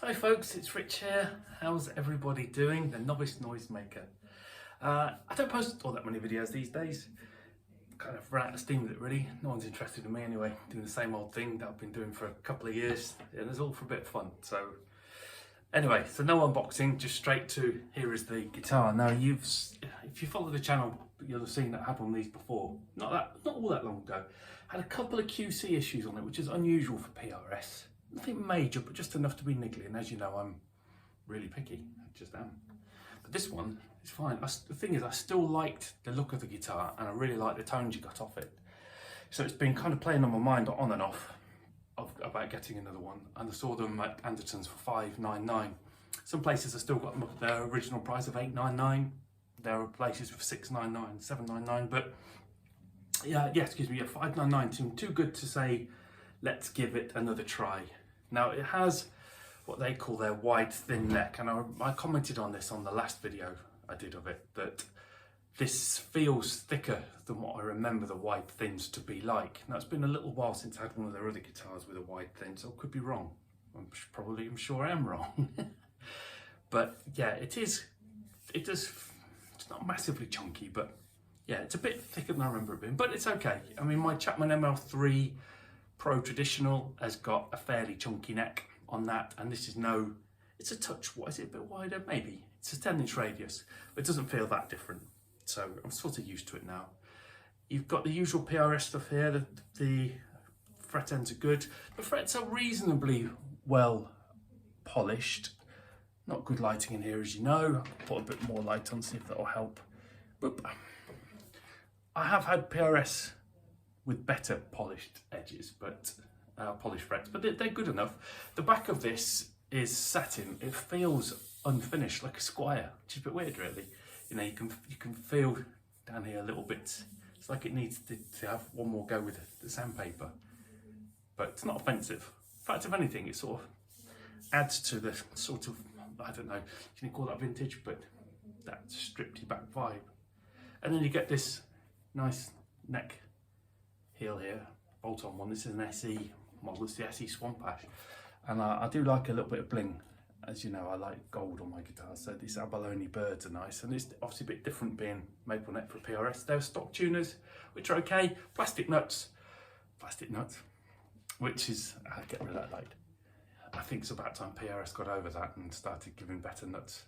Hi folks, it's Rich here. How's everybody doing? The novice noisemaker. I don't post all that many videos these days. Kind of ran out of steam with it really. No one's interested in me anyway, doing the same old thing that I've been doing for a couple of years, and it's all for a bit of fun. So anyway, so no unboxing, just straight to here is the guitar. Now if you follow the channel, you'll have seen that happen on these before. Not all that long ago. Had a couple of QC issues on it, which is unusual for PRS. Nothing major, but just enough to be niggly. And as you know, I'm really picky. I just am. But this one is fine. The thing is, I still liked the look of the guitar, and I really like the tones you got off it. So it's been kind of playing on my mind on and off about getting another one. And I saw them at Anderton's for $5.99. Some places have still got them up at their original price of $8.99. There are places for $6.99, $7.99. But yeah, $5.99. Too good to say, let's give it another try. Now it has what they call their wide thin neck, and I commented on this on the last video I did of it, that this feels thicker than what I remember the wide thins to be like. Now it's been a little while since I had one of their other guitars with a wide thin, so I could be wrong. I'm sure I am wrong. But yeah, it's not massively chunky, but yeah, it's a bit thicker than I remember it being, but it's okay. I mean, my Chapman ML3 Pro Traditional has got a fairly chunky neck on that, and this is it's a touch, what is it, a bit wider? Maybe. It's a 10-inch radius, but it doesn't feel that different. So I'm sort of used to it now. You've got the usual PRS stuff here, the fret ends are good. The frets are reasonably well polished. Not good lighting in here, as you know. I'll put a bit more light on, see if that'll help. Boop. I have had PRS with better polished edges, but polished frets, but they're good enough. The back of this is satin. It feels unfinished, like a Squire, which is a bit weird, really. You know, you can feel down here a little bit. It's like it needs to have one more go with the sandpaper, but it's not offensive. In fact, if anything, it sort of adds to the sort of, I don't know, can you call that vintage, but that stripped back vibe. And then you get this nice neck heel here, bolt-on one. This is an SE model, it's the SE Swamp Ash, and I do like a little bit of bling. As you know, I like gold on my guitars, so these abalone birds are nice, and it's obviously a bit different being maple neck for PRS. They're stock tuners, which are okay. Plastic nuts, which is, I get rid of that light. I think it's about time PRS got over that and started giving better nuts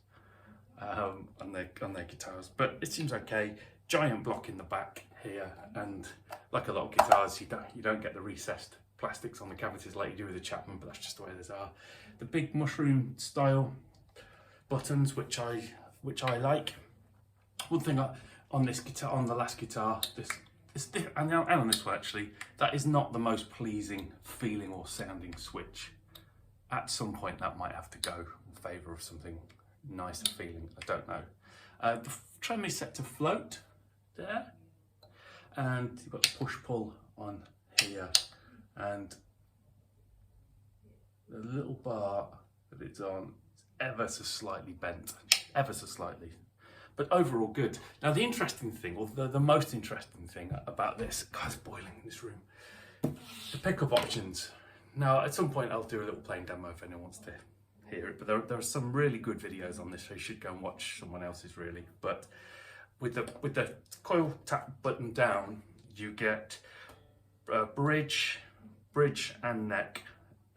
on their guitars, but it seems okay. Giant block in the back here, and like a lot of guitars, you don't get the recessed plastics on the cavities like you do with the Chapman, but that's just the way these are. The big mushroom style buttons, which I like. One thing on this guitar, on the last guitar, and on this one actually, that is not the most pleasing feeling or sounding switch. At some point that might have to go in favour of something nicer feeling, I don't know. The trem is set to float there, and you've got the push-pull on here, and the little bar that it's on is ever so slightly bent, ever so slightly, but overall good. Now the interesting thing, or the most interesting thing about this, God, it's boiling in this room, the pickup options. Now at some point I'll do a little playing demo if anyone wants to hear it, but there are some really good videos on this, so you should go and watch someone else's really. But with the coil tap button down, you get bridge and neck,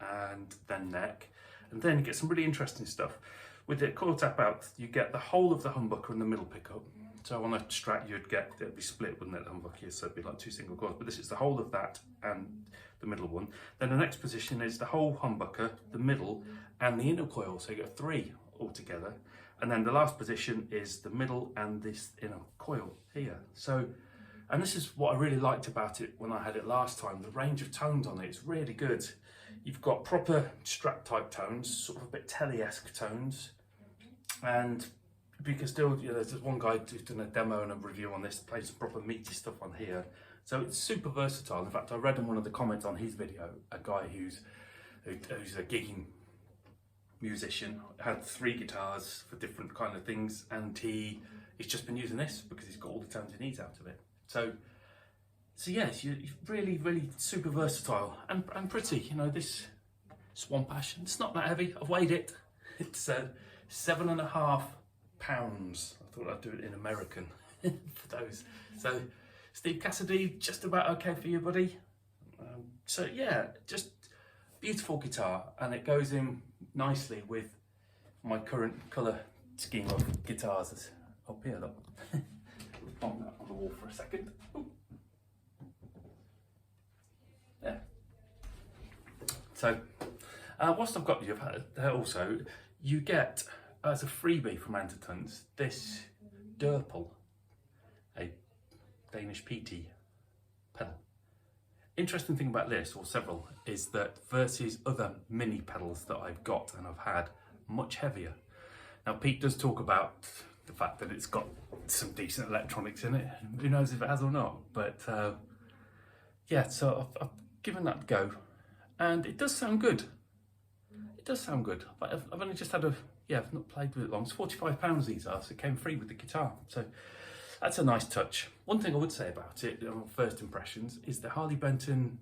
and then neck, and then you get some really interesting stuff. With the coil tap out, you get the whole of the humbucker and the middle pickup. So on a Strat, it'd be split, wouldn't it, the humbucker? So it'd be like two single coils, but this is the whole of that and the middle one. Then the next position is the whole humbucker, the middle, and the inner coil. So you get three altogether. And then the last position is the middle and this inner coil here. So, and this is what I really liked about it when I had it last time. The range of tones on it is really good. You've got proper Strat type tones, sort of a bit Telly-esque tones, and you can still, you know, there's one guy who's done a demo and a review on this, playing some proper meaty stuff on here. So it's super versatile. In fact, I read in one of the comments on his video, a guy who's a gigging musician, had 3 guitars for different kind of things, and he's just been using this because he's got all the tones he needs out of it. So yes, you're really super versatile and pretty. You know, this Swamp Ash. It's not that heavy. I've weighed it. It's 7.5 pounds. I thought I'd do it in American for those. So Steve Cassidy, just about okay for you, buddy. So yeah, just beautiful guitar, and it goes in nicely with my current colour scheme of guitars. It's up here, look. Pop that on the wall for a second. Ooh. There. So, whilst I've got you, also, you get, as a freebie from Antertons, this Durple, a Danish PT pedal. Interesting thing about this, or several, is that versus other mini pedals that I've got and I've had, much heavier. Now Pete does talk about the fact that it's got some decent electronics in it. Who knows if it has or not, but yeah, so I've given that a go, and it does sound good. It does sound good. I've only just had I've not played with it long. It's £45 these are, so it came free with the guitar. So that's a nice touch. One thing I would say about it, on first impressions, is the Harley Benton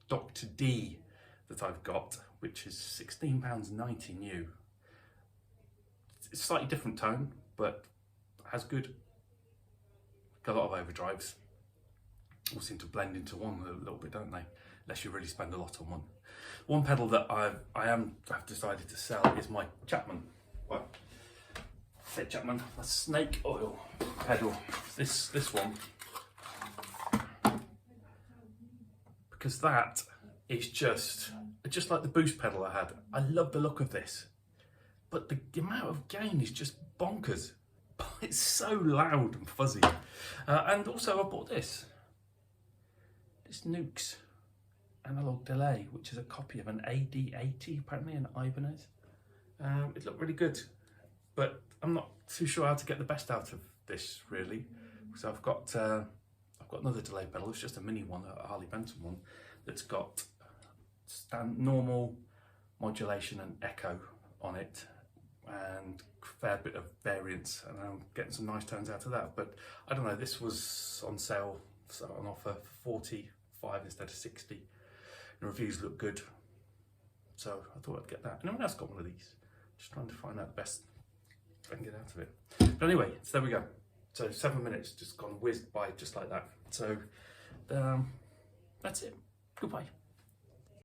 Dr. D that I've got, which is £16.90 new. It's a slightly different tone, but has got a lot of overdrives. All seem to blend into one a little bit, don't they? Unless you really spend a lot on one. One pedal that I've decided to sell is my Chapman. Well, say Chapman, a snake oil pedal. This one, because that is just like the boost pedal I had. I love the look of this, but the amount of gain is just bonkers. It's so loud and fuzzy. And also I bought this NUX Analogue Delay, which is a copy of an AD80, apparently an Ibanez. It looked really good, but I'm not too sure how to get the best out of this really. So I've got another delay pedal. It's just a mini one, a Harley Benton one, that's got normal modulation and echo on it, and a fair bit of variance, and I'm getting some nice tones out of that. But I don't know, this was on sale, so on offer for 45 instead of 60. The reviews look good, so I thought I'd get that. Anyone else got one of these? Just trying to find out the best I can get out of it. But anyway, so there we go. So 7 minutes just gone whizzed by just like that. So that's it. Goodbye.